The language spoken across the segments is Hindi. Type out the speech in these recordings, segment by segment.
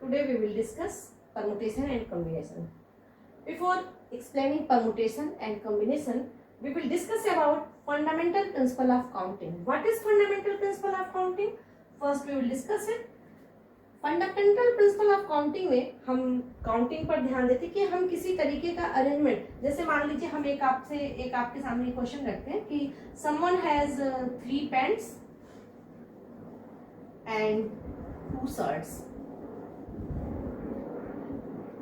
Today we will discuss permutation and combination. Before explaining permutation and combination, we will discuss about fundamental principle of counting. What is fundamental principle of counting? First we will discuss it. Fundamental principle of counting में हम काउंटिंग पर ध्यान देते हैं कि हम किसी तरीके का अरेंजमेंट, जैसे मान लीजिए हम एक आपके सामने क्वेश्चन रखते हैं कि someone has 3 pants and 2 shirts.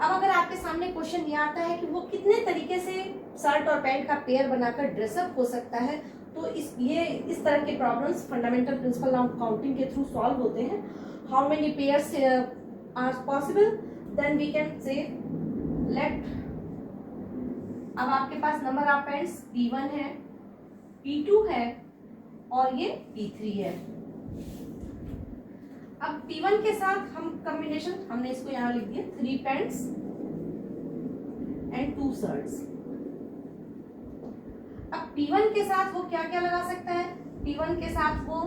अब अगर आपके सामने क्वेश्चन ये आता है कि वो कितने तरीके से शर्ट और पैंट का पेयर बनाकर ड्रेसअप हो सकता है, तो इस तरह के problems fundamental principle of counting के थ्रू सॉल्व होते हैं। How many pairs are possible? Then we can say let. अब आपके पास नंबर ऑफ पैंट्स P1 है, P2 है और ये P3 है। अब P1 के साथ हम कॉम्बिनेशन, हमने इसको यहाँ लिख दिया 3 पैंट्स एंड 2 शर्ट्स। अब P1 के साथ वो क्या क्या लगा सकता है? P1 के साथ वो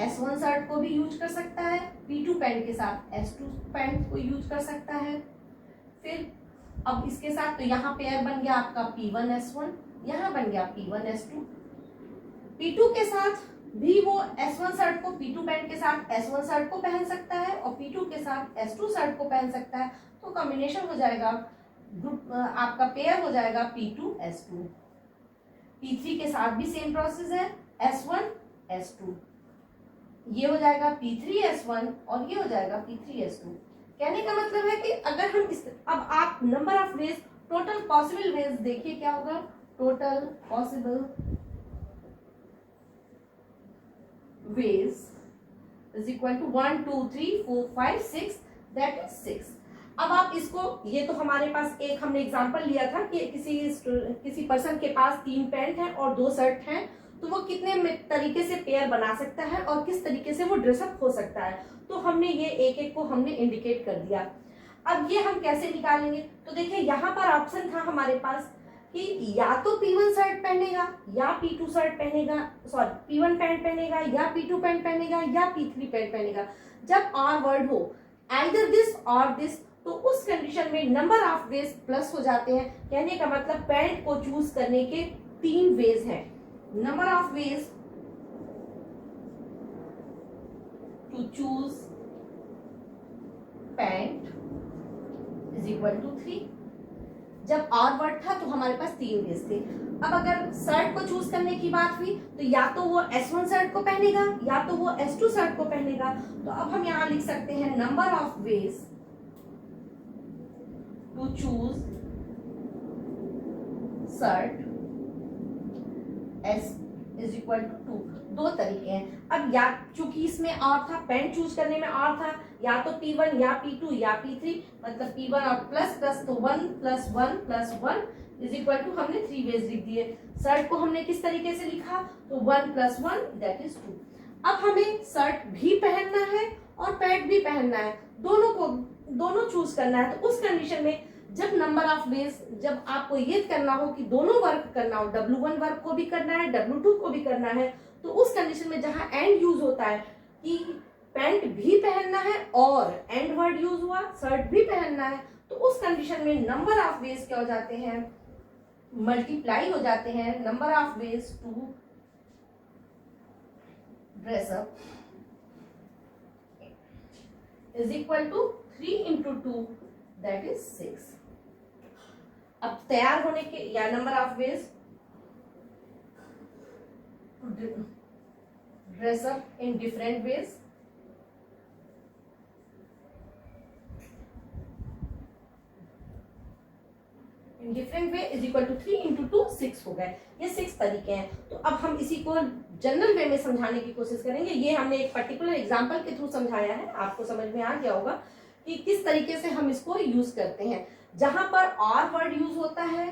S1 शर्ट को भी यूज कर सकता है, P2 पैंट के साथ S2 पैंट को यूज कर सकता है। फिर अब इसके साथ तो यहाँ पेयर बन गया आपका P1 S1, यहाँ बन गया P1 S2। P2 के साथ भी वो S1 शर्ट को P2 पैंट के साथ S1 शर्ट को पहन सकता है और P2 के साथ S2 शर्ट को पहन सकता है। तो कॉम्बिनेशन हो जाएगा, ग्रुप आपका पेयर हो जाएगा P2 S2। P3 के साथ भी सेम प्रोसेस है, S1 S2। ये हो जाएगा P3 S1 और ये हो जाएगा P3 S2। कहने का मतलब है कि अगर हम अब आप number of ways, total possible ways देखिए क्या होगा। Total possible ways is equal to 1 2 3 4 5 6, that is 6। अब आप इसको, ये तो हमारे पास एक हमने एग्जांपल लिया था कि किसी पर्सन के पास 3 पैंट हैं और 2 शर्ट हैं, तो वो कितने तरीके से पेयर बना सकता है और किस तरीके से वो ड्रेसअप हो सकता है। तो हमने ये एक को हमने इंडिकेट कर दिया। अब ये हम कैसे निकालेंगे? तो देखिए यहाँ पर ऑप्शन था हमारे पास कि या तो P1 शर्ट पहनेगा या P2 शर्ट पहनेगा, सॉरी P1 पैंट पहनेगा या P2 पैंट पहनेगा या P3 पैंट पहनेगा। जब और वर्ड हो आइदर दिस और दिस, तो उस कंडीशन में नंबर ऑफ वेज प्लस हो जाते हैं। कहने का मतलब पैंट को चूज करने के 3 वेज हैं। Number of ways to choose pant is equal to 3। जब और वर्ड था तो हमारे पास 3 वेज थे। अब अगर शर्ट को चूज करने की बात हुई तो या तो वो S1 शर्ट को पहनेगा या तो वो S2 शर्ट को पहनेगा। तो अब हम यहां लिख सकते हैं number of ways to choose shirt S is equal to 2। 2 तरीके हैं। अब या चूंकि इसमें और था, पैंट चूज करने में और था, या तो P1 या P2 या P3, मतलब P1 और प्लस प्लस, तो 1 + 1 + 1 इज इक्वल टू हमने 3 वेज लिख दिए। शर्ट को हमने किस तरीके से लिखा? तो 1 + 1 दैट इज 2। अब हमें शर्ट भी पहनना है और पैंट भी पहनना है, दोनों चूज करना है। तो उस कंडीशन में जब नंबर ऑफ वेज, जब आपको ये करना हो कि दोनों वर्क करना हो, W1 वर्क को भी करना है, W2 को भी करना है, तो उस कंडीशन में जहां एंड यूज होता है कि पैंट भी पहनना है और एंड वर्ड यूज हुआ शर्ट भी पहनना है, तो उस कंडीशन में नंबर ऑफ वेज क्या हो जाते हैं? मल्टीप्लाई हो जाते हैं। Number of ways to dress up is equal to 3 × 2 that is 6। अब तैयार होने के या number of ways to dress up in different ways, in different way is equal to 3 × 2 6 हो गए। ये 6 तरीके हैं। तो अब हम इसी को जनरल वे में समझाने की कोशिश करेंगे। ये हमने एक पर्टिकुलर एग्जांपल के थ्रू समझाया है, आपको समझ में आ गया होगा कि किस तरीके से हम इसको यूज करते हैं। जहां पर और वर्ड यूज होता है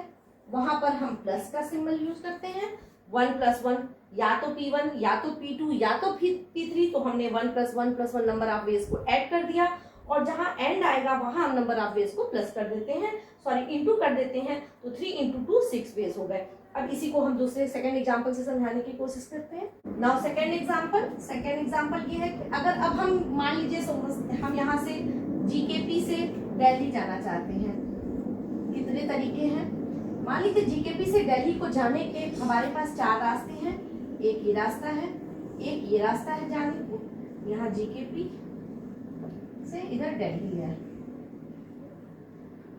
वहां पर हम प्लस का सिंबल यूज करते हैं। 1 + 1 या तो P1 या तो P2 या तो P3, तो हमने 1 + 1 + 1 नंबर ऑफ वेज को ऐड कर दिया और जहां एंड आएगा वहां हम नंबर ऑफ वेज को प्लस कर देते हैं, सॉरी इंटू कर देते हैं। तो 3 × 2 6 वेज हो गए। अब इसी को हम दूसरे सेकंड एग्जांपल से समझाने की कोशिश करते हैं। नाउ सेकंड एग्जांपल ये है कि अगर अब हम मान लीजिए हम यहाँ से जीकेपी से दिल्ली जाना चाहते हैं, कितने तरीके हैं? मान लीजिए जीकेपी से दिल्ली को जाने के हमारे पास 4 रास्ते हैं। एक ये रास्ता है, एक ये रास्ता है जाने के, यहाँ जीकेपी से इधर दिल्ली है।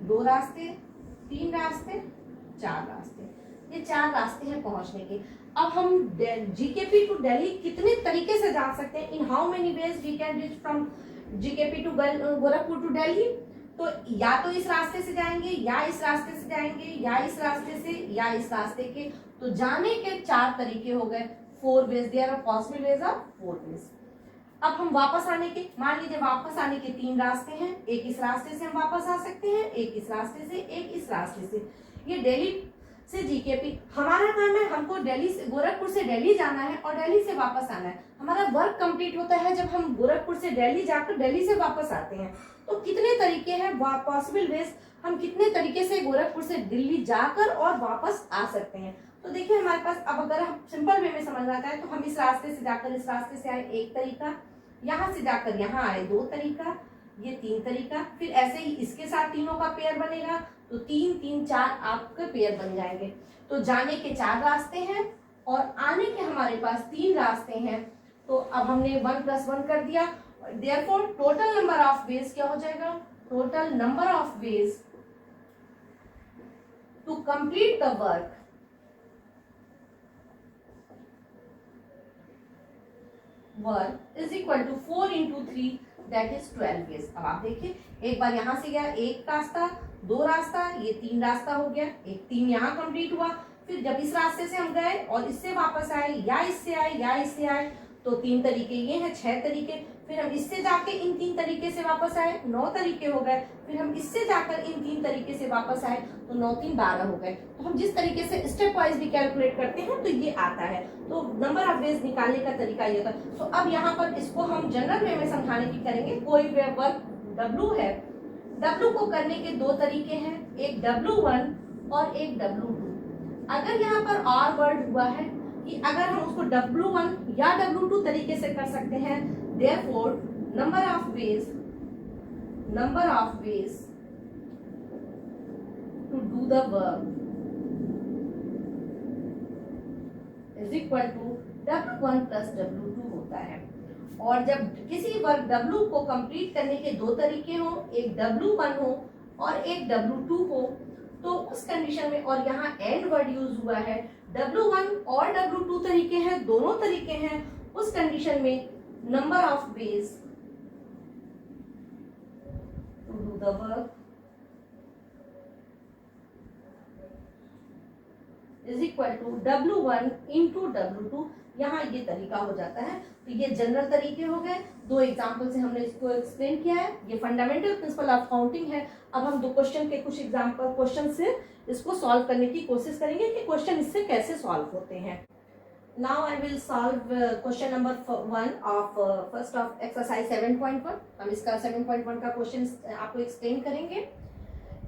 2 रास्ते, 3 रास्ते, 4 रास्ते, ये 4 रास्ते हैं पहुंचने के। अब हम जीकेपी टू दिल्ली कितने तरीके से जा सकते हैं? In how many ways we can reach from GKP to Gorakhpur to Delhi? तो या तो इस रास्ते से जाएंगे, या इस रास्ते से जाएंगे, या इस रास्ते से, या इस रास्ते के। तो जाने के 4 तरीके हो गए, 4 ways. There are possible ways of 4 ways. अब हम वापस आने के, मान लीजिए वापस आने के 3 रास्ते हैं। एक इस रास्ते से हम वापस आ सकते हैं, एक इस रास्ते से, एक इस रास्ते से। ये दिल्ली से जीकेपी, हमारा काम है, हमको दिल्ली से, गोरखपुर से दिल्ली जाना है और दिल्ली से वापस आना है। हमारा वर्क कंप्लीट होता है जब हम गोरखपुर से दिल्ली जाकर दिल्ली से वापस आते हैं। तो कितने तरीके हैं पॉसिबल वेज, हम कितने तरीके से गोरखपुर से दिल्ली जाकर और वापस आ सकते हैं? तो देखिए हमारे पास, अब अगर हम सिंपल वे में समझना चाहे तो हम इस रास्ते से जाकर इस रास्ते से आए 1 तरीका, यहाँ से जाकर यहाँ आए 2 तरीका, ये 3 तरीका, फिर ऐसे ही इसके साथ तीनों का पेयर बनेगा तो 3 3 4 आपके पेयर बन जाएंगे। तो जाने के 4 रास्ते हैं और आने के हमारे पास 3 रास्ते हैं। तो अब हमने 1 + 1 कर दिया। Therefore total number of ways क्या हो जाएगा? Total number of ways to complete the work is equal to 4 × 3 that is 12 ways. अब आप देखिए, एक बार यहां से गया 1 रास्ता, 2 रास्ता, ये 3 रास्ता हो गया, एक 3 यहाँ कंप्लीट हुआ। फिर जब इस रास्ते से हम गए और इससे वापस आए, या इससे आए या इससे आए, तो 3 तरीके ये हैं, 6 तरीके। फिर हम इससे जाके इन 3 तरीके से वापस आए, 9 तरीके हो गए। फिर हम इससे जाकर इन 3 तरीके से वापस आए तो 9 3 12 हो गए। तो हम जिस तरीके से स्टेप वाइज भी कैलकुलेट करते हैं तो ये आता है। तो नंबर ऑफ वेज निकालने का तरीका ये था। तो अब यहाँ पर इसको हम जनरल वे में समझाने की करेंगे। कोई वर्क W है, W को करने के 2 तरीके हैं, एक W1 और एक W2। अगर यहाँ पर और वर्ड हुआ है कि अगर हम उसको W1 या W2 तरीके से कर सकते हैं, therefore number of ways to do the work is equal to W1 + W2 होता है। और जब किसी वर्क W को कंप्लीट करने के 2 तरीके हो, एक W1 हो और एक W2 हो, तो उस कंडीशन में, और यहाँ एंड वर्ड यूज हुआ है, W1 और W2 तरीके हैं, दोनों तरीके हैं, उस कंडीशन में number of ways to do the work is equal to W1 × W2। यहाँ ये तरीका हो जाता है। तो ये जनरल तरीके हो गए। 2 एग्जाम्पल से हमने इसको एक्सप्लेन किया है। ये फंडामेंटल प्रिंसिपल ऑफ काउंटिंग है। अब हम 2 क्वेश्चन के कुछ एग्जाम्पल क्वेश्चन से इसको सॉल्व करने की कोशिश करेंगे कि क्वेश्चन इससे कैसे सॉल्व होते हैं। Now I will solve question number 1 of first of exercise 7.1। हम इसका 7.1 का क्वेश्चन आपको एक्सप्लेन करेंगे।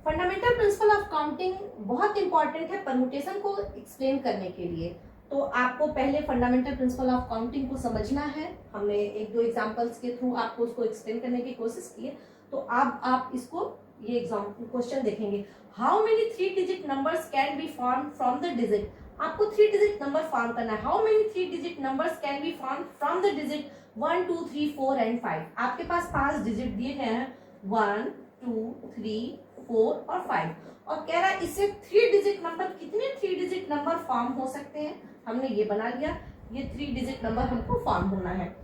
फंडामेंटल प्रिंसिपल ऑफ काउंटिंग बहुत इंपॉर्टेंट है परम्यूटेशन को एक्सप्लेन करने के लिए। तो आपको पहले फंडामेंटल प्रिंसिपल ऑफ काउंटिंग को समझना है। हमने 1-2 एग्जांपल्स के थ्रू आपको उसको एक्सप्लेन करने की कोशिश की है। तो आप इसको ये एग्जाम्पल क्वेश्चन देखेंगे। How many 3 digit numbers can be form from the digit? आपको 3 डिजिट नंबर फॉर्म करना है। How many 3 digit numbers can be form from the digit 1 2 3 4 and 5? आपके पास 5 डिजिट दिए गए हैं, 1 2 3 4 और 5, और कह रहा है इससे 3 डिजिट नंबर, कितने 3 डिजिट नंबर फॉर्म हो सकते हैं? हमने ये बना लिया, ये 3 डिजिट नंबर हमको फॉर्म होना है।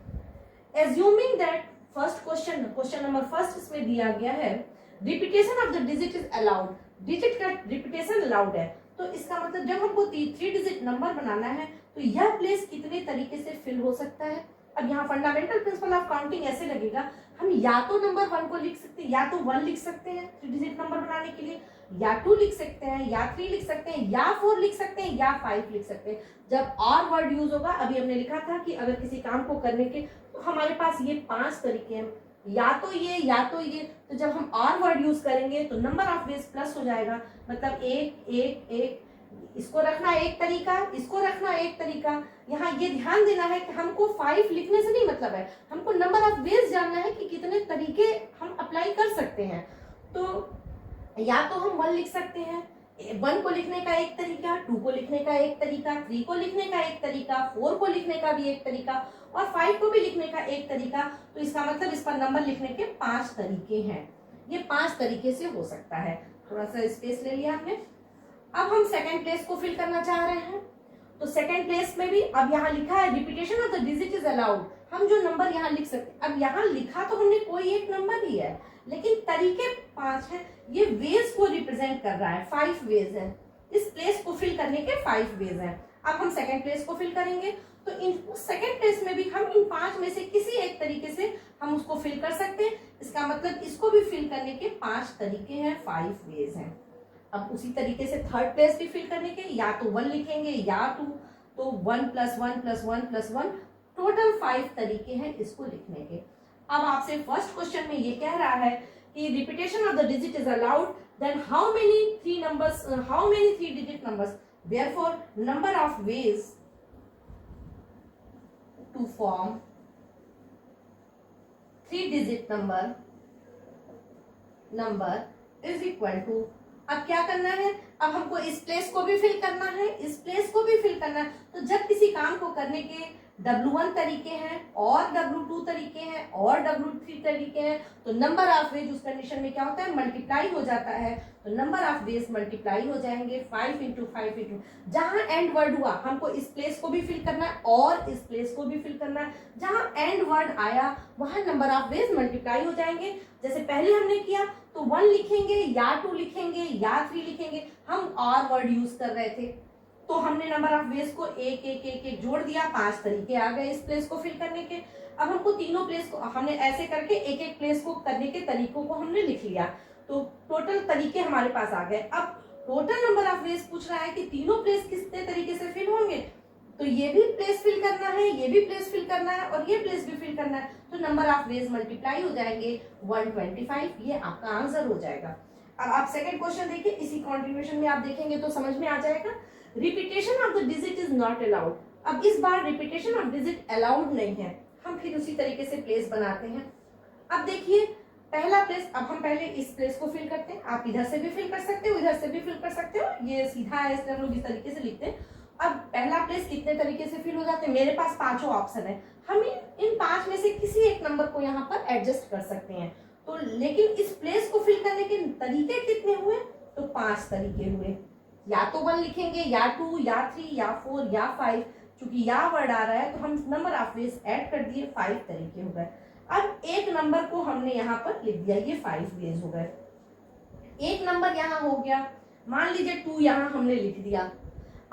Assuming that first question number first इसमें दिया गया है, repetition of the digit is allowed. Digit का रिपीटेशन अलाउड है। तो इसका मतलब जब हमको 3 डिजिट नंबर बनाना है तो यह प्लेस कितने तरीके से फिल हो सकता है? अब यहाँ फंडामेंटल प्रिंसिपल ऑफ काउंटिंग ऐसे लगेगा, हम या तो नंबर 1 को लिख सकते हैं, या तो 1 लिख सकते हैं 3 डिजिट नंबर बनाने के लिए, या 2 लिख सकते हैं, या 3 लिख सकते हैं, या 4 लिख सकते हैं, या 5 लिख सकते हैं। जब और वर्ड यूज होगा, अभी हमने लिखा था कि अगर किसी काम को करने के, तो हमारे पास ये 5 तरीके हैं, या तो ये, या तो ये। तो जब हम और वर्ड यूज करेंगे तो नंबर ऑफ वेज प्लस हो जाएगा, मतलब 1 1 1, इसको रखना एक तरीका, इसको रखना एक तरीका। यहाँ ये ध्यान देना है कि हमको 5 लिखने से नहीं मतलब है, हमको नंबर ऑफ वेज जानना है कि कितने तरीके हम अप्लाई कर सकते हैं। तो या तो हम 1 लिख सकते हैं, 1 को लिखने का एक तरीका, 2 को लिखने का एक तरीका, 3 को लिखने का एक तरीका, 4 को लिखने का भी एक तरीका और 5 को भी लिखने का एक तरीका। तो इसका मतलब इस पर नंबर लिखने के 5 तरीके हैं। ये 5 तरीके से हो सकता है। थोड़ा सा स्पेस ले लिया आपने। अब हम सेकंड प्लेस को फिल करना चाह रहे हैं। तो सेकंड प्लेस में भी अब यहाँ लिखा है repetition of the digit is allowed. हम जो नंबर यहाँ लिख सकते हैं, अब यहाँ लिखा तो हमने कोई एक नंबर ही है, लेकिन तरीके 5 हैं। ये वेज को रिप्रेजेंट कर रहा है, 5 वेज है। इस प्लेस को फिल करने के 5 वेज हैं। अब हम सेकंड प्लेस को फिल करेंगे, तो इन सेकंड प्लेस में भी हम इन 5 में से किसी एक तरीके से हम उसको फिल कर सकते हैं। इसका मतलब इसको भी फिल करने के 5 तरीके हैं, 5 वेज हैं। अब उसी तरीके से थर्ड प्लेस भी फिल करने के या तो 1 लिखेंगे या 2, तो 1 + 1 + 1 + 1 टोटल 5 तरीके हैं इसको लिखने के। अब आपसे फर्स्ट क्वेश्चन में ये कह रहा है कि repetition of the digit is allowed, then how many 3 digit numbers, therefore number of ways to form 3 digit number is equal to. अब क्या करना है, अब हमको इस प्लेस को भी फिल करना है, इस प्लेस को भी फिल करना है। तो जब किसी काम को करने के W1 तरीके हैं और W2 तरीके हैं और W3 तरीके हैं, तो नंबर ऑफ वेज उस कंडीशन में क्या होता है, मल्टीप्लाई हो जाता है। तो नंबर ऑफ वेज मल्टीप्लाई हो जाएंगे 5 × 5 × जहां एंड वर्ड हुआ हमको इस प्लेस को भी फिल करना है और इस प्लेस को भी फिल करना है। जहां एंड वर्ड आया वहां नंबर ऑफ वेज मल्टीप्लाई हो जाएंगे। जैसे पहले हमने किया तो 1 लिखेंगे या 2 लिखेंगे या 3 लिखेंगे, हम और वर्ड यूज कर रहे थे, तो हमने नंबर ऑफ वेज को एक एक एक एक जोड़ दिया, 5 तरीके आ गए इस प्लेस को फिल करने के। अब हमको तीनों प्लेस को हमने ऐसे करके एक एक प्लेस को करने के तरीकों को हमने लिख लिया, तो टोटल तरीके हमारे पास आ गए। अब टोटल नंबर ऑफ वेज पूछ रहा है कि तीनों प्लेस कितने तरीके से फिल होंगे, तो ये भी प्लेस फिल करना है, ये भी प्लेस फिल करना है और ये प्लेस भी फिल करना है। तो नंबर ऑफ वेज मल्टीप्लाई हो जाएंगे 125, ये आपका आंसर हो जाएगा। अब आप सेकंड क्वेश्चन देखिए, इसी कॉन्ट्रीब्यूशन में आप देखेंगे तो समझ में आ जाएगा। Repetition of the digit is not allowed. अब इस बार रिपीटेशन ऑफ डिजिट अलाउड नहीं है, हम फिर उसी तरीके से प्लेस बनाते हैं। अब देखिए पहला प्लेस, अब हम पहले इस प्लेस को फिल करते हैं। आप इधर से भी फिल कर सकते हो, इधर से भी फिल कर सकते हो, ये सीधा है इसलिए हम लोग इस तरीके से लिखते हैं। अब पहला प्लेस कितने तरीके से फिल हो जाते हैं, मेरे पास 5 ऑप्शन है, हम इन 5 में से किसी एक नंबर को यहाँ पर एडजस्ट कर सकते हैं। तो लेकिन इस प्लेस को फिल करने के तरीके कितने हुए, तो 5 तरीके हुए। या तो 1 लिखेंगे या 2 या 3 या 4 या 5, चूंकि या वर्ड आ रहा है तो हम नंबर ऑफ वेज ऐड कर दिए, 5 तरीके हो गए। अब एक नंबर को हमने यहाँ पर लिख दिया, ये 5 वेज हो गए। एक नंबर यहाँ हो गया, मान लीजिए 2 यहाँ हमने लिख दिया।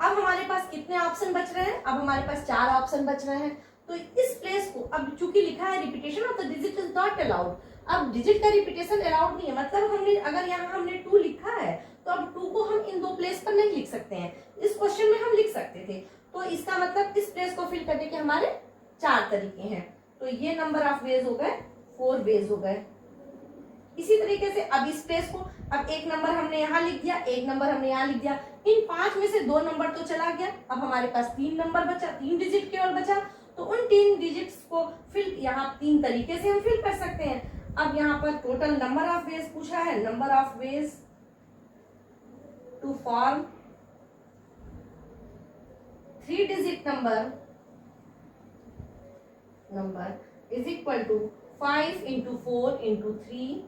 अब हमारे पास कितने ऑप्शन बच रहे हैं, अब हमारे पास 4 ऑप्शन बच रहे हैं। तो इस प्लेस को अब चूंकि लिखा है repetition of the digit is not allowed, अब डिजिट का रिपीटेशन अलाउड नहीं है, मतलब हमने अगर यहाँ हमने 2 लिखा है तो अब 2 को हम इन 2 प्लेस पर नहीं लिख सकते हैं। इस क्वेश्चन में हम लिख सकते थे, तो इसका मतलब इस प्लेस को फिल करने के हमारे 4 तरीके हैं। तो ये नंबर ऑफ वेज हो गए, 4 वेज हो गए। इसी तरीके से अब इस प्लेस को, अब एक नंबर हमने यहाँ लिख दिया, एक नंबर हमने यहाँ लिख दिया, इन 5 में से 2 नंबर तो चला गया, अब हमारे पास 3 नंबर बचा, 3 डिजिट केवल बचा। तो उन 3 डिजिट्स को फिल यहाँ 3 तरीके से हम फिल कर सकते हैं। अब यहाँ पर टोटल नंबर ऑफ वेज पूछा है, number of ways to form 3 digit number is equal to 5 × 4 × 3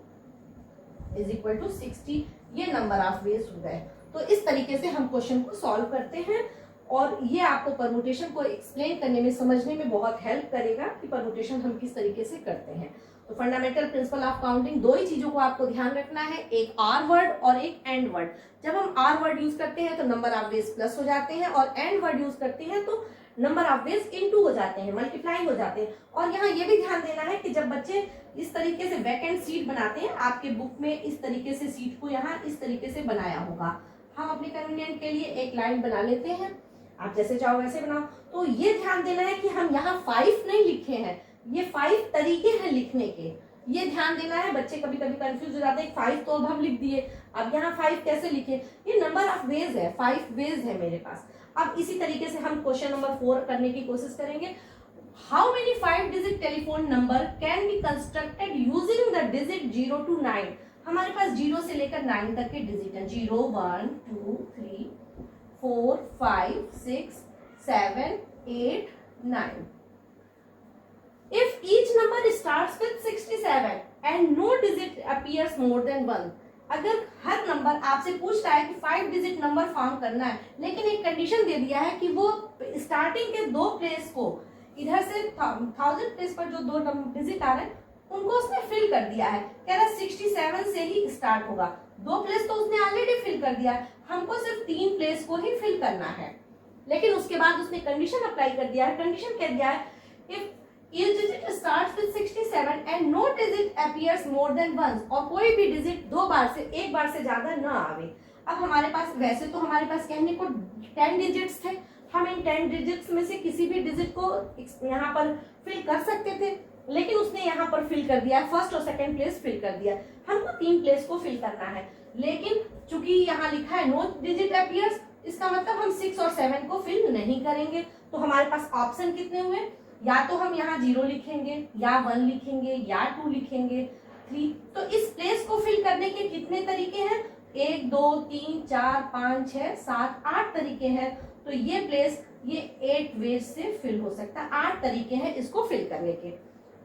is equal to 60, ये नंबर ऑफ वेज हो गए। तो इस तरीके से हम क्वेश्चन को सॉल्व करते हैं और ये आपको परमुटेशन को एक्सप्लेन करने में, समझने में बहुत हेल्प करेगा कि परमुटेशन हम किस तरीके से करते हैं। तो फंडामेंटल प्रिंसिपल ऑफ काउंटिंग, 2 ही चीजों को आपको ध्यान रखना है, एक आर वर्ड और एक एंड वर्ड। जब हम आर वर्ड यूज करते हैं तो नंबर ऑफ वेज प्लस हो जाते हैं और एंड वर्ड यूज करते हैं तो नंबर ऑफ वेज इनटू हो जाते हैं, मल्टीप्लाई हो जाते हैं। और यहाँ ये भी ध्यान देना है कि जब बच्चे इस तरीके से वैकेंट सीट बनाते हैं, आपके बुक में इस तरीके से सीट को यहाँ इस तरीके से बनाया होगा, हम अपने कन्वीनियंट के लिए एक लाइन बना लेते हैं, आप जैसे चाहो वैसे बनाओ। तो ये ध्यान देना है कि हम यहाँ 5 नहीं लिखे हैं, ये 5 तरीके हैं लिखने के, ये ध्यान देना है। बच्चे कभी कभी कंफ्यूज हो जाते हैं, 5 तो अब हम लिख दिए, अब यहाँ 5 कैसे लिखे, ये नंबर ऑफ वेज है, 5 वेज है मेरे पास। अब इसी तरीके से हम क्वेश्चन नंबर 4 करने की कोशिश करेंगे। How many 5 digit telephone number can be constructed using the digit 0 to 9। हमारे पास 0 से लेकर 9 तक के डिजिट है। 0 1 2 3 4 5 6 7 8 9। If each number starts with 67 and no digit appears more than 1, अगर हर नंबर आपसे पूछ रहा है कि 5 डिजिट नंबर फॉर्म करना है, लेकिन एक कंडीशन दे दिया है कि वो स्टार्टिंग के दो प्लेस को, इधर से 1000 प्लेस पर जो दो डिजिट आ रहे हैं उनको उसने फिल कर दिया है। कह रहा है 67 से ही स्टार्ट होगा। दो प्लेस तो उसने ऑलरेडी फिल कर दिया है, हमको सिर्फ 3 प्लेस को ही फिल करना है। लेकिन उसके बाद उसने कंडीशन अप्लाई कर दिया है। कंडीशन कह दिया है if each digit starts with 67 and no digit appears more than once, और कोई भी डिजिट दो बार से एक बार से ज्यादा न आवे। अब हमारे पास वैसे तो हमारे पास कहने को 10 डिजिट्स थे, हम इन 10 डिजिट्स में से किसी भी डिजिट को यहाँ पर फिल कर सकते थे, लेकिन उसने यहाँ पर फिल कर दिया, फर्स्ट और सेकंड प्लेस फिल कर दिया। हमको 3 प्लेस को फिल करना है, लेकिन चूंकि यहाँ लिखा है नो डिजिट अपीयर्स, इसका मतलब हम 6 और 7 को फिल नहीं करेंगे। तो हमारे पास ऑप्शन कितने हुए, या तो हम यहाँ 0 लिखेंगे, या 1 लिखेंगे, या 2 लिखेंगे, 3। तो इस प्लेस को फिल करने के कितने तरीके हैं, 1 2 3 4 5 6 7 8 तरीके हैं। तो ये प्लेस ये 8 वेज से फिल हो सकता है। 8 तरीके हैं इसको फिल करने के।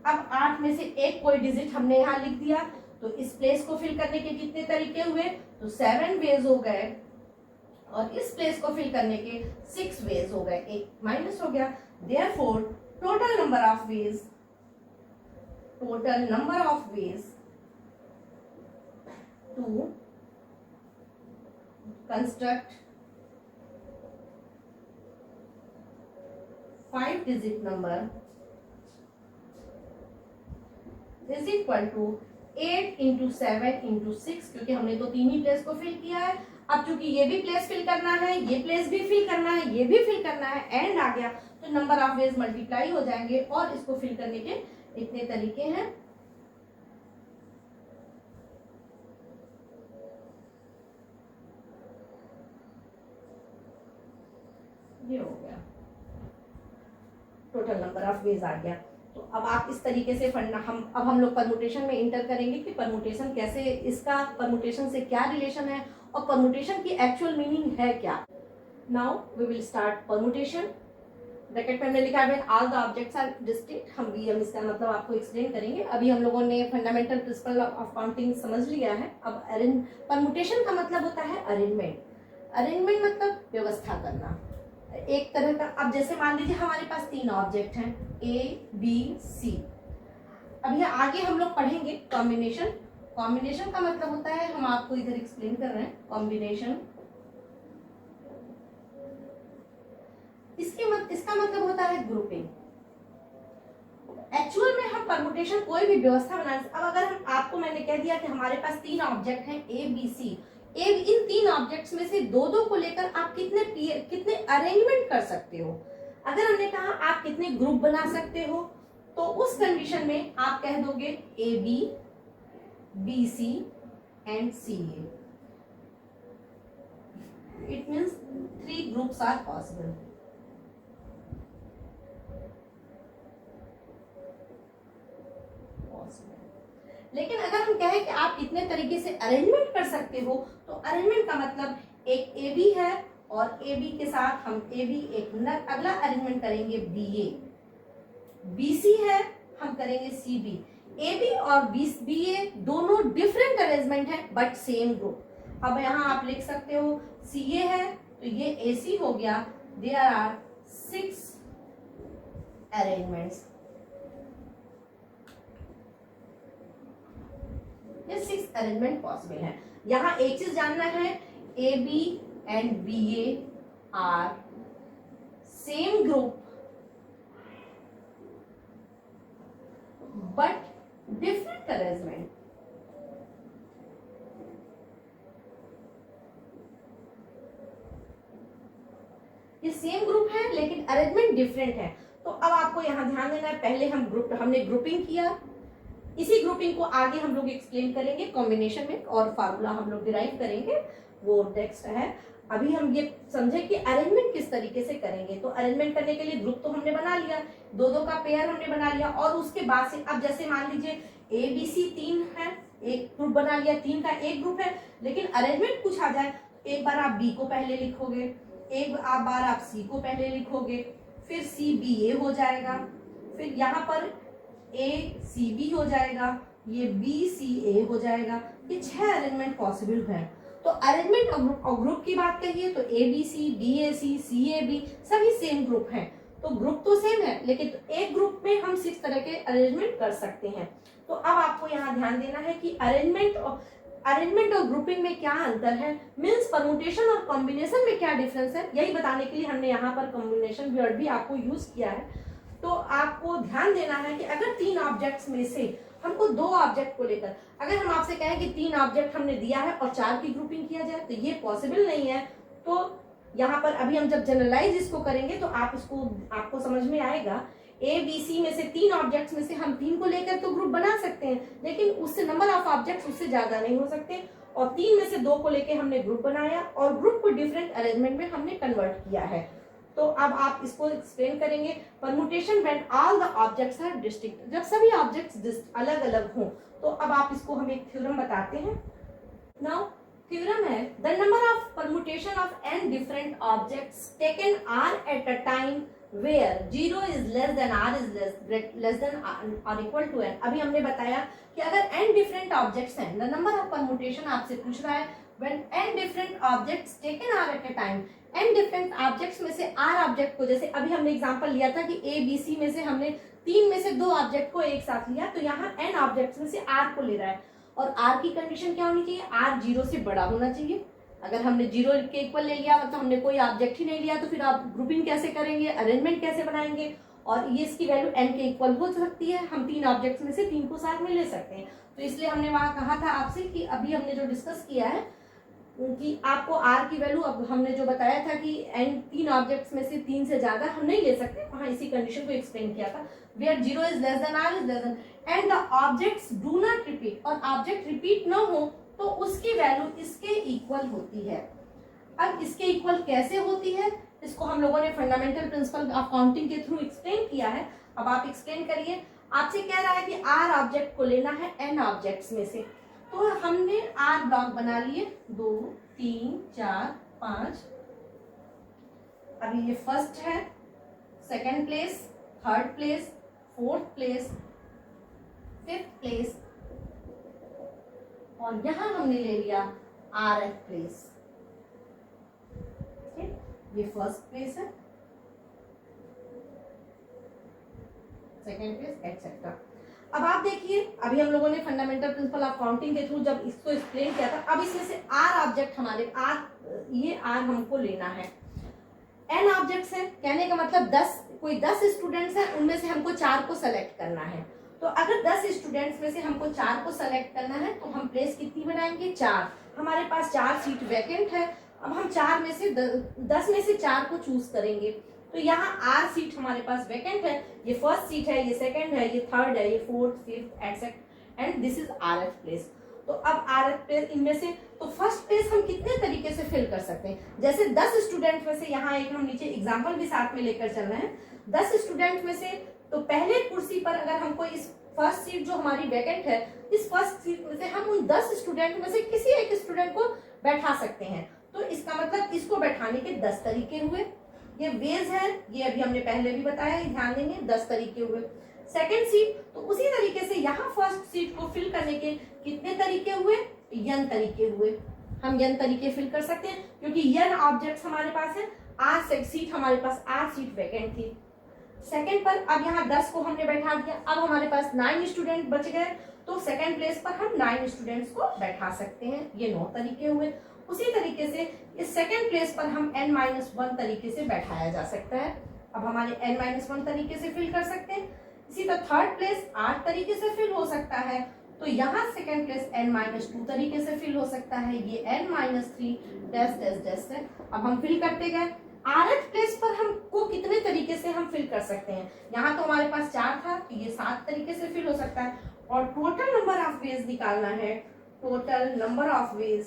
अब 8 में से एक कोई डिजिट हमने यहाँ लिख दिया, तो इस प्लेस को फिल करने के कितने तरीके हुए, तो 7 वेज हो गए, और इस प्लेस को फिल करने के 6 वेज हो गए, एक माइनस हो गया। Therefore total number of ways to construct 5 digit number is equal to 8 into 7 into 6, क्योंकि हमने तो 3 ही प्लेस को फिल किया है। अब चूंकि ये भी प्लेस फिल करना है, ये प्लेस भी फिल करना है, ये भी फिल करना है, एंड आ गया, तो नंबर ऑफ वेज मल्टीप्लाई हो जाएंगे, और इसको फिल करने के इतने तरीके हैं। ये हो गया, टोटल नंबर ऑफ वेज आ गया। तो अब आप इस तरीके से हम लोग परमुटेशन में इंटर करेंगे कि परमुटेशन कैसे, इसका परमुटेशन से क्या रिलेशन है, और परमुटेशन की एक्चुअल मीनिंग है क्या। Now we will start permutation. Bracket में हमने लिखा है all the objects are distinct. हम इसका मतलब आपको एक्सप्लेन करेंगे। अभी हम लोगों ने फंडामेंटल प्रिंसिपल ऑफ काउंटिंग समझ लिया है। अब परमुटेशन का मतलब होता है अरेंजमेंट। अरेंजमेंट मतलब व्यवस्था करना, एक तरह का। अब जैसे मान लीजिए हमारे पास 3 ऑब्जेक्ट हैं, ए बी सी। अब ये आगे हम लोग पढ़ेंगे कॉम्बिनेशन। कॉम्बिनेशन का मतलब होता है, हम आपको इधर एक्सप्लेन कर रहे हैं कॉम्बिनेशन। इसका मतलब होता है ग्रुपिंग। एक्चुअल में हम परमुटेशन कोई भी व्यवस्था बना। अब अगर हम आपको मैंने कह दिया कि हमारे पास 3 ऑब्जेक्ट हैं ए बी सी, इन 3 ऑब्जेक्ट्स में से 2-2 को लेकर आप कितने अरेंजमेंट कर सकते हो। अगर हमने कहा आप कितने ग्रुप बना सकते हो, तो उस कंडीशन में आप कह दोगे A B, B C and C A. It means 3 groups are possible. लेकिन अगर हम कहें कि आप कितने तरीके से अरेंजमेंट कर सकते हो, तो अरेंजमेंट का मतलब एक ए बी है, और ए बी के साथ हम ए बी एक अगला अरेंजमेंट करेंगे बी ए। बी सी है, हम करेंगे सी बी। ए बी और बी ए दोनों डिफरेंट अरेंजमेंट है बट सेम ग्रुप। अब यहाँ आप लिख सकते हो सी ए है तो ये ए सी हो गया। There are 6 arrangements. ये 6 अरेंजमेंट पॉसिबल है। यहाँ एक चीज जानना है, A B and B A are same group but different arrangement. ये सेम ग्रुप है लेकिन अरेंजमेंट डिफरेंट है। तो अब आपको यहाँ ध्यान देना है, पहले हमने ग्रुपिंग किया, इसी ग्रुपिंग को आगे हम लोग एक्सप्लेन करेंगे कॉम्बिनेशन में, और फार्मूला हम लोग डिराइव करेंगे, वो टेक्स्ट है। अभी हम ये समझे कि अरेंजमेंट किस तरीके से करेंगे। तो अरेंजमेंट करने के लिए ग्रुप तो हमने बना लिया, दो दो का पेयर हमने बना लिया, और उसके बाद से अब जैसे मान लीजिए ए बी सी 3 है, एक ग्रुप बना लिया, 3 का एक ग्रुप है, लेकिन अरेंजमेंट कुछ आ जाए, एक बार आप बी को पहले लिखोगे, एक बार आप सी को पहले लिखोगे, फिर सी बी ए हो जाएगा, फिर यहाँ पर ए सी बी हो जाएगा, ये बी सी ए हो जाएगा। ये 6 अरेंजमेंट पॉसिबल है। तो अरेंजमेंट और ग्रुप की बात करिए तो A B C, B A C A B सभी सेम ग्रुप हैं। तो ग्रुप तो सेम है, लेकिन एक ग्रुप में हम 6 तरह के अरेंजमेंट कर सकते हैं। तो अब आपको यहाँ ध्यान देना है कि अरेंजमेंट और ग्रुपिंग में क्या अंतर है, मीन्स परमुटेशन और कॉम्बिनेशन में क्या डिफरेंस है, यही बताने के लिए हमने यहाँ पर कॉम्बिनेशन वर्ड भी आपको यूज किया है। तो आपको ध्यान देना है कि अगर 3 ऑब्जेक्ट्स में से हमको 2 ऑब्जेक्ट को लेकर, अगर हम आपसे कहें कि 3 ऑब्जेक्ट हमने दिया है और 4 की ग्रुपिंग किया जाए, तो ये पॉसिबल नहीं है। तो यहाँ पर अभी हम जब जनरलाइज इसको करेंगे तो आपको समझ में आएगा। ए बी सी में से 3 ऑब्जेक्ट्स में से हम 3 को लेकर तो ग्रुप बना सकते हैं, लेकिन उससे नंबर ऑफ ऑब्जेक्ट्स उससे ज्यादा नहीं हो सकते। और 3 में से 2 को लेकर हमने ग्रुप बनाया और ग्रुप को डिफरेंट अरेंजमेंट में हमने कन्वर्ट किया है। तो अब आप इसको एक्सप्लेन करेंगे। Permutation when all the objects are distinct, जब सभी ऑब्जेक्ट्स अलग अलग हों। तो अब आप इसको हम एक थ्योरम बताते हैं। नाउ थ्योरम है the number of permutation of n different objects taken r at a time where 0 is less than r is less than और इक्वल टू n। अभी हमने बताया कि अगर n डिफरेंट ऑब्जेक्ट्स हैं, द नंबर ऑफ परमुटेशन आपसे पूछ रहा है when n different objects taken r at a time, n different objects में से r ऑब्जेक्ट को, जैसे अभी हमने एग्जांपल लिया था कि a b c में से हमने 3 में से 2 ऑब्जेक्ट को एक साथ लिया, तो यहाँ n ऑब्जेक्ट्स में से r को ले रहा है। और r की कंडीशन क्या होनी चाहिए, r 0 से बड़ा होना चाहिए। अगर हमने 0 के इक्वल ले लिया, मतलब हमने कोई ऑब्जेक्ट ही नहीं लिया, तो फिर आप ग्रुपिंग कैसे करेंगे, अरेंजमेंट कैसे बनाएंगे। और ये इसकी वैल्यू n के इक्वल हो सकती है, हम 3 ऑब्जेक्ट्स में से 3 को साथ में ले सकते हैं। तो इसलिए हमने वहां कहा था आपसे कि अभी हमने जो डिस्कस किया है कि आपको r की वैल्यू, अब हमने जो बताया था कि n 3 ऑब्जेक्ट्स में से 3 से ज्यादा हम नहीं ले सकते, वहां इसी कंडीशन को एक्सप्लेन किया था। Where 0 is less than r is less than and the objects do not repeat, और ऑब्जेक्ट रिपीट न हो तो उसकी वैल्यू इसके इक्वल होती है। अब इसके इक्वल कैसे होती है, इसको हम लोगों ने फंडामेंटल प्रिंसिपल ऑफ काउंटिंग के थ्रू एक्सप्लेन किया है। अब आप एक्सप्लेन करिए। आपसे कह रहा है कि r ऑब्जेक्ट को लेना है n ऑब्जेक्ट्स में से, तो हमने r ब्लॉक बना लिए 2 3 4 5। अभी ये फर्स्ट है, second place, third place, fourth place, fifth place, और यहां हमने ले लिया rth प्लेस। ये फर्स्ट प्लेस है, सेकंड प्लेस एक्सेट्रा। अब आप देखिए, अभी हम लोगों ने फंडामेंटल प्रिंसिपल ऑफ काउंटिंग के थ्रू जब इसको एक्सप्लेन किया था, अब इसमें से r ऑब्जेक्ट हमारे ये r हमको लेना है। n ऑब्जेक्ट्स है, कहने का मतलब 10 स्टूडेंट्स हैं, उनमें से हमको 4 को सेलेक्ट करना है। तो अगर 10 स्टूडेंट्स में से हमको 4 को सेलेक्ट करना है, तो हम प्लेस कितनी बनाएंगे, 4। हमारे पास 4 सीट वैकेंट है। अब हम 4 में से 10 में से 4 को चूज करेंगे। तो यहाँ r सीट हमारे पास वैकेंट है, ये फर्स्ट सीट है, ये सेकंड है, ये थर्ड है, ये fourth, fifth etcetera, and this is rth place. तो अब rth प्लेस इनमें से, तो फर्स्ट प्लेस हम कितने तरीके से फिल कर सकते हैं, जैसे 10 स्टूडेंट में से, यहाँ एक हम नीचे एग्जांपल भी साथ में लेकर चल रहे हैं। 10 स्टूडेंट में से, तो पहले कुर्सी पर अगर हमको इस फर्स्ट सीट जो हमारी वैकेंट है, इस फर्स्ट सीट में से हम उन 10 स्टूडेंट में से किसी एक स्टूडेंट को बैठा सकते हैं। तो इसका मतलब इसको बैठाने के 10 तरीके हुए। ये वेज है, ये अभी हमने पहले भी बताया, ध्यान देंगे, 10 तरीके हुए। सेकंड सीट, तो उसी तरीके से यहाँ फर्स्ट सीट को फिल करने के कितने तरीके हुए, n तरीके हुए। हम n तरीके फिल कर सकते हैं क्योंकि n ऑब्जेक्ट्स हमारे पास है, r सीट हमारे पास, r सीट वैकेंट थी। सेकंड पर अब यहाँ 10 को हमने बैठा दिया, अब हमारे पास 9 स्टूडेंट बच गए, तो सेकंड प्लेस पर हम 9 स्टूडेंट्स को बैठा सकते हैं। ये 9 तरीके हुए। उसी तरीके से इस सेकंड प्लेस पर हम n-1 तरीके से बैठाया जा सकता है। अब हमारे n-1 तरीके से फिल कर सकते हैं। इसी तरह थर्ड प्लेस 8 तरीके से फिल हो सकता है, तो यहाँ सेकंड प्लेस n-2 तरीके से फिल हो सकता है। ये n-3 डैश डैश डैश है। अब हम फिल करते गए। rth प्लेस पर हमको कितने तरीके से हम फिल कर सकते हैं, यहाँ तो हमारे पास 4 था, तो ये 7 तरीके से फिल हो सकता है। और टोटल नंबर ऑफ वेज निकालना है, टोटल नंबर ऑफ वेज,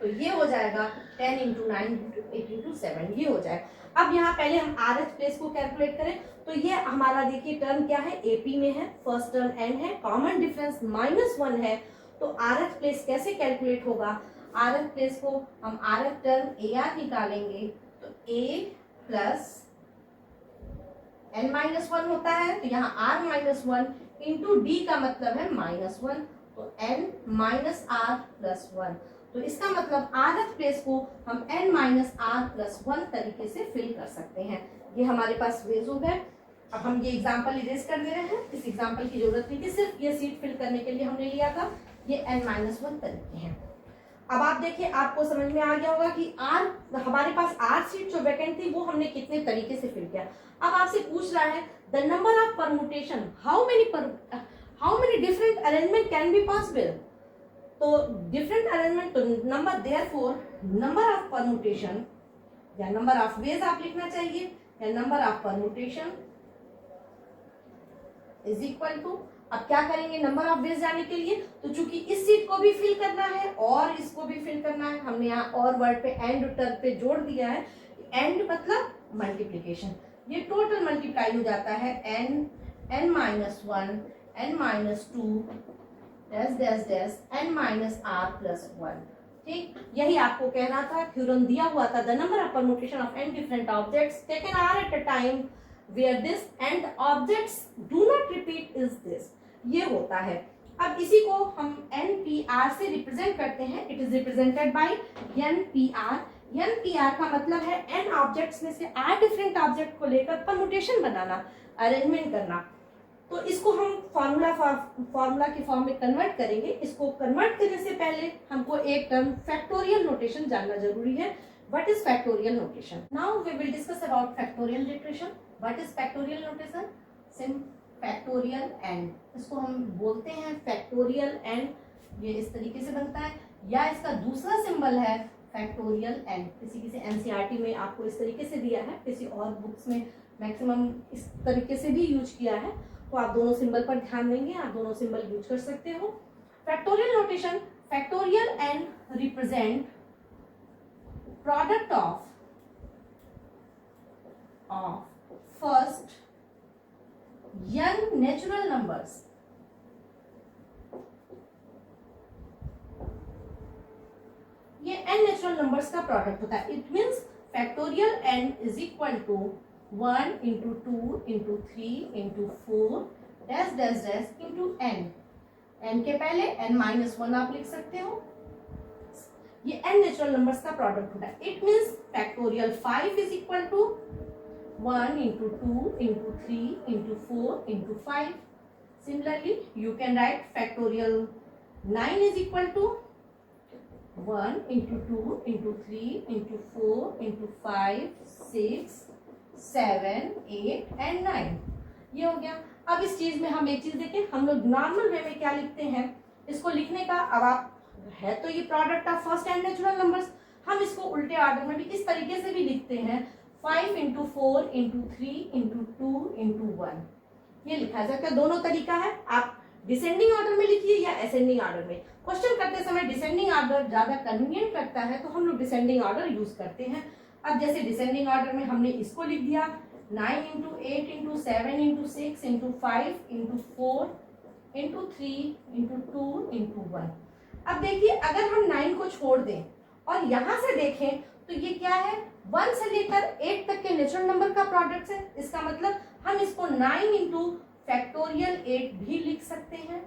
तो ये हो जाएगा 10 इंटू 9 इंटू 8 इंटू 7, ये हो जाएगा। अब यहाँ पहले हम RH प्लेस को कैलकुलेट करें, तो ये हमारा देखिए टर्म क्या है, AP में है, फर्स्ट टर्म N है, कॉमन डिफरेंस -1 है, तो RH प्लेस कैसे कैलकुलेट होगा, RH प्लेस को हम RH टर्म AR निकालेंगे, तो A प्लस n-1 होता है, तो यहाँ r-1 इंटू डी का मतलब है -1, तो n माइनस आर प्लस 1, तो इसका मतलब RH प्लेस को हम n-r+1 तरीके से फिल कर सकते हैं। ये हमारे पास वेज हो गए। अब हम ये एग्जांपल इरेज कर दे रहे हैं, इस एग्जांपल की जरूरत नहीं थी, सिर्फ ये सीट फिल करने के लिए हमने लिया था। ये n-1 तरीके हैं। अब आप देखिए, आपको समझ में आ गया होगा कि हमारे पास R सीट जो वैकेंट थी वो हमने कितने तरीके से फिल किया। अब आपसे पूछ रहा है the number of permutation, how many different arrangement can be possible. तो डिफरेंट अरेंजमेंट, तो number, therefore number of permutation या नंबर ऑफ वेज आप लिखना चाहिए, या number of permutation is equal to, अब क्या करेंगे नंबर ऑफ वेज जाने के लिए, तो चूंकि इस सीट को भी फिल करना है और इसको भी फिल करना है, हमने यहाँ और वर्ड पे एंड टर्म पे जोड़ दिया है, एंड मतलब मल्टीप्लीकेशन, ये टोटल मल्टीप्लाई हो जाता है n-1 n-2 dash dash dash n-r+1। ठीक, यही आपको कहना था, थ्योरम दिया हुआ था, the number of permutation of n different objects taken r eight a time where this and objects do not repeat is this, ये होता है। अब इसी को हम NPR से रिप्रेजेंट करते हैं, it is represented by NPR। NPR का मतलब है n ऑब्जेक्ट्स में से r डिफरेंट ऑब्जेक्ट को लेकर परमुटेशन बनाना, अरेंजमेंट करना। तो इसको हम फॉर्मूला के फॉर्म में कन्वर्ट करेंगे। इसको कन्वर्ट करने से पहले हमको एक टर्म फैक्टोरियल नोटेशन जानना जरूरी है। What is factorial notation? Now we will discuss about factorial notation. What is factorial notation? factorial n, इसको हम बोलते हैं factorial n, ये इस तरीके से बनता है, या इसका दूसरा सिंबल है factorial n। किसी NCERT में आपको इस तरीके से दिया है, किसी और बुक्स में मैक्सिमम इस तरीके से भी यूज किया है, तो आप दोनों सिंबल पर ध्यान देंगे, आप दोनों सिंबल यूज कर सकते हो। Factorial notation, factorial n represent product of first n natural numbers ये n नेचुरल नंबर्स का प्रोडक्ट होता है। It means factorial n is equal to 1 into 2 into 3 into 4 dash dash dash into n। n के पहले n-1 आप लिख सकते हो, ये n नेचुरल नंबर्स का प्रोडक्ट होता है। It means factorial 5 is equal to 1 into 2 into 3 into 4 into 5। Similarly you can write factorial 9 is equal to 1 into 2 into 3 into 4 into 5 6 7 8 and 9। ये हो गया। अब इस चीज में हम एक चीज देखें, हम लोग नॉर्मल वे में क्या लिखते हैं, इसको लिखने का, अब आप है तो ये product of first and natural numbers, हम इसको उल्टे ऑर्डर में भी इस तरीके से भी लिखते हैं, 5 इंटू 4 इंटू 3 इंटू 2 इंटू 1, ये लिखा जाता है। दोनों तरीका है, आप डिसेंडिंग ऑर्डर में लिखिए या असेंडिंग ऑर्डर में। क्वेश्चन करते समय डिसेंडिंग ऑर्डर ज्यादा कन्वीनियंट लगता है, तो हम लोग डिसेंडिंग ऑर्डर यूज करते हैं। अब जैसे डिसेंडिंग ऑर्डर में हमने इसको लिख दिया 9 into 8 into 7 into 6 into 5 into 4 into 3 into 2 into 1। अब देखिए, अगर हम 9 को छोड़ दें और यहां से देखें तो ये क्या है, 1 से लेकर 8 तक के नेचुरल नंबर का प्रोडक्ट है। इसका मतलब हम इसको 9 इंटू फैक्टोरियल 8 भी लिख सकते हैं,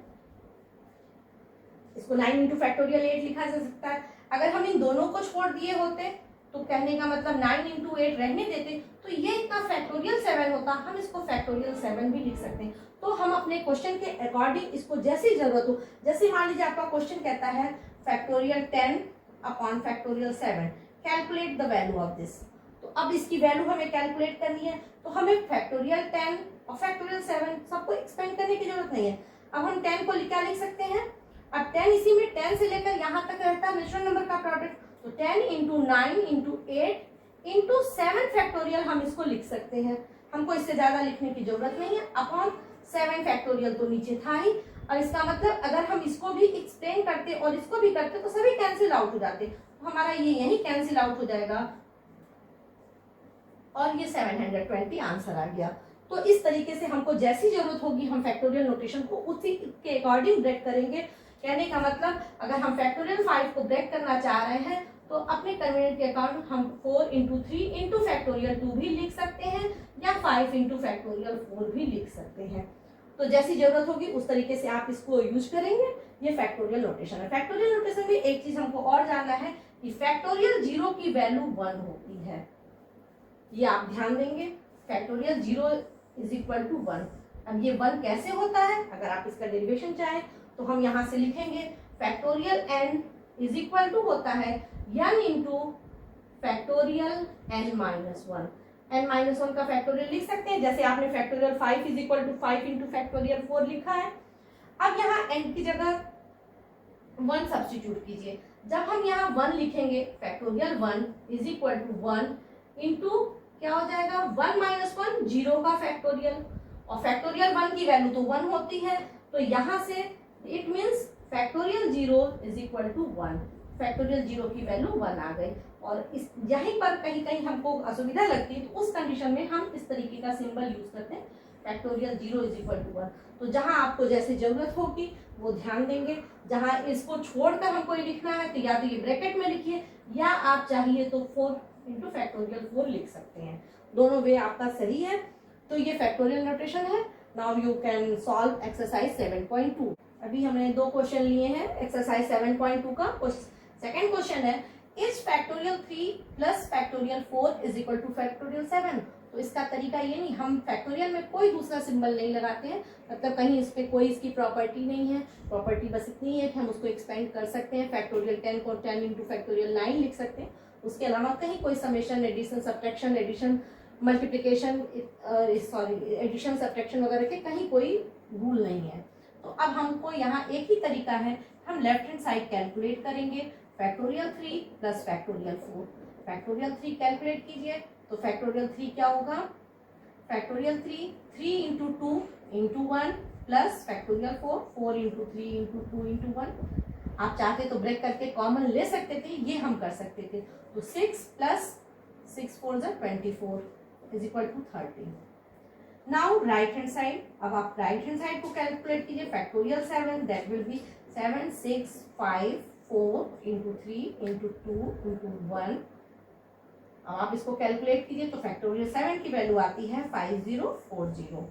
इसको 9 इंटू फैक्टोरियल 8 लिखा जा सकता है। अगर हम इन दोनों को छोड़ दिए होते तो कहने का मतलब 9 इंटू 8 रहने देते तो ये इतना फैक्टोरियल 7 होता, हम इसको फैक्टोरियल 7 भी लिख सकते हैं। तो हम अपने क्वेश्चन के अकॉर्डिंग इसको जैसी जरूरत हो, जैसे मान लीजिए आपका क्वेश्चन कहता है factorial 10 upon factorial 7, calculate the value of this, तो अब इसकी वैल्यू हमें कैलकुलेट करनी है, तो हमें फैक्टोरियल 10 और फैक्टोरियल 7 सबको एक्सपेंड करने की जरूरत नहीं है। अब हम 10 को क्या लिख सकते हैं, अब 10 इसी में 10 से लेकर यहाँ तक रहता है नेचुरल नंबर का प्रोडक्ट, तो 10 इंटू 9 इंटू 8 इंटू 7 फैक्टोरियल हम इसको लिख सकते हैं। हमको इससे ज्यादा लिखने की जरूरत नहीं है, अपॉन 7 फैक्टोरियल तो नीचे था ही। अब इसका मतलब अगर हम इसको भी एक्सप्लेन करते और इसको भी करते तो सभी कैंसिल आउट हो जाते, तो हमारा ये यही कैंसिल आउट हो जाएगा और ये 720 आंसर आ गया। तो इस तरीके से हमको जैसी जरूरत होगी हम फैक्टोरियल नोटेशन को उसी के अकॉर्डिंग ब्रेक करेंगे। कहने का मतलब अगर हम फैक्टोरियल 5 को ब्रेक करना चाह रहे हैं तो अपने कन्वीनियंट के अकॉर्डिंग हम 4 इंटू 3 इंटू फैक्टोरियल 2 भी लिख सकते हैं या 5 इंटू फैक्टोरियल 4 भी लिख सकते हैं। तो जैसी जरूरत होगी उस तरीके से आप इसको यूज करेंगे। ये फैक्टोरियल नोटेशन है। फैक्टोरियल नोटेशन में एक चीज हमको और जानना है कि फैक्टोरियल 0 की वैल्यू 1 होती है, ये आप ध्यान देंगे। Factorial 0 is equal to 1। अब ये 1 कैसे होता है, अगर आप इसका डेरिवेशन चाहें तो हम यहां से लिखेंगे factorial n is equal to होता है n into factorial n minus 1। n minus 1 का फैक्टोरियल लिख सकते हैं, जैसे आपने factorial 5 is equal to 5 into factorial 4 लिखा है। अब यहाँ n की जगह 1 सब्स्टिट्यूट कीजिए। जब हम यहाँ 1 लिखेंगे factorial 1 is equal to 1 into क्या हो जाएगा 1 माइनस 1 0 का फैक्टोरियल, और फैक्टोरियल 1 की वैल्यू तो 1 होती है, तो यहाँ से it means factorial 0 is equal to 1। Factorial 0 की वैल्यू 1 आ गई। और इस यहीं पर कहीं कहीं हमको असुविधा लगती है तो उस कंडीशन में हम इस तरीके का सिंबल यूज करते हैं फैक्टोरियल 0 इज इक्वल टू 1। तो जहां आपको जैसे जरूरत होगी वो ध्यान देंगे। जहां इसको छोड़कर हमको ये लिखना है तो या तो ये ब्रैकेट में लिखिए या आप चाहिए तो 4 इंटू फैक्टोरियल 4 लिख सकते हैं। दोनों वे आपका सही है। तो ये फैक्टोरियल नोटेशन है। Now you can solve exercise 7.2। अभी हमने 2 क्वेश्चन लिए हैं एक्सरसाइज 7.2 का। सेकंड क्वेश्चन है is factorial 3 plus factorial 4 is equal two factorial 7। तो इसका तरीका ये नहीं, हम फैक्टोरियल में कोई दूसरा सिंबल नहीं लगाते हैं, मतलब कहीं इस पे कोई इसकी प्रॉपर्टी नहीं है। प्रॉपर्टी बस इतनी है कि हम उसको एक्सपेंड कर सकते हैं। फैक्टोरियल 10 को 10 इंटू फैक्टोरियल 9 लिख सकते हैं। उसके अलावा कहीं कोई summation, addition, subtraction, addition, multiplication, sorry addition, subtraction वगैरह के कहीं कोई रूल नहीं है। तो अब हमको यहाँ एक ही तरीका है, हम लेफ्ट हैंड साइड कैलकुलेट करेंगे। Factorial 3 plus factorial 4। Factorial 3 calculate कीजिए तो फैक्टोरियल 3 क्या होगा, factorial 3 into 2 into 1 plus factorial 4 into 3 into 2 into 1। आप चाहते तो ब्रेक करके कॉमन ले सकते थे, ये हम कर सकते थे। तो 6 plus 6 4 24 is equal to 13। Now right hand side, अब आप राइट हैंड साइड को कैलकुलेट कीजिए। Factorial 7 that will be 7 6 5 4 into 3 into 2 into 1। अब आप इसको कैलकुलेट कीजिए तो फैक्टोरियल 7 की वैल्यू आती है 5040।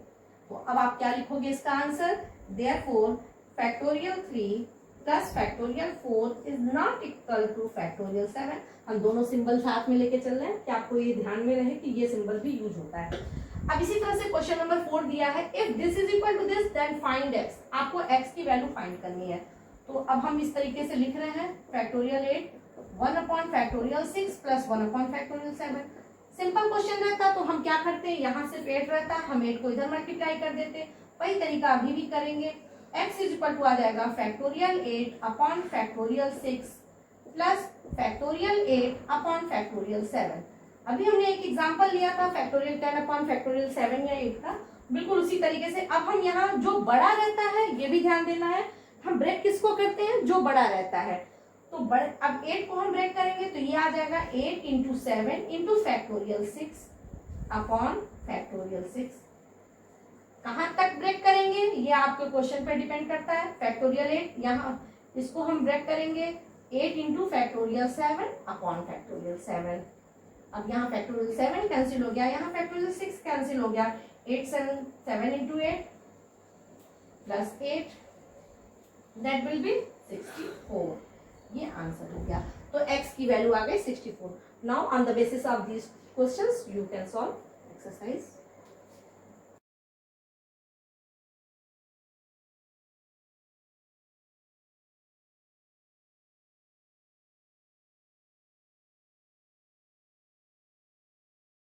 तो अब आप क्या लिखोगे इसका answer, therefore factorial 3 plus factorial 4 is not equal two factorial 7। हम दोनों सिंबल साथ में लेके चल रहे हैं कि आपको ये ध्यान में रहे कि ये सिंबल भी यूज होता है। अब इसी तरह से क्वेश्चन नंबर 4 दिया है if this is equal to this then find x। आपको x की वैल्यू फाइंड करनी है। तो अब हम इस तरीके से लिख रहे हैं factorial 8 1 upon factorial 6 plus 1 upon factorial 7। Simple question रहता तो हम क्या करते हैं, यहाँ से 8 रहता हम 8 को इधर मल्टीप्लाई कर देते। वही तरीका अभी भी करेंगे। x इज इक्वल टू आ जाएगा factorial 8 upon factorial 6 plus factorial 8 upon factorial 7। अभी हमने एक एग्जांपल लिया था फैक्टोरियल 10 अपॉन फैक्टोरियल 7 या 8 का, बिल्कुल उसी तरीके से। अब हम यहाँ जो बड़ा रहता है ये भी ध्यान देना है, हम ब्रेक किसको करते हैं, जो बड़ा रहता है। तो अब 8 को हम ब्रेक करेंगे तो ये आ जाएगा 8 into 7 into factorial 6 upon factorial 6। कहाँ तक ब्रेक करेंगे ये आपके क्वेश्चन पे डिपेंड करता है। फैक्टोरियल 8 यहाँ इसको हम ब्रेक करेंगे 8 इंटू फैक्टोरियल 7 अपॉन फैक्टोरियल 7। अब यहाँ फैक्टोरियल 7 कैंसिल हो गया, यहाँ फैक्टोरियल 6 कैंसिल हो गया। 7 into 8 plus 8 that will B 64। ये आंसर हो गया। तो x की वैल्यू आ गई 64। Now on the basis of this questions you can solve exercise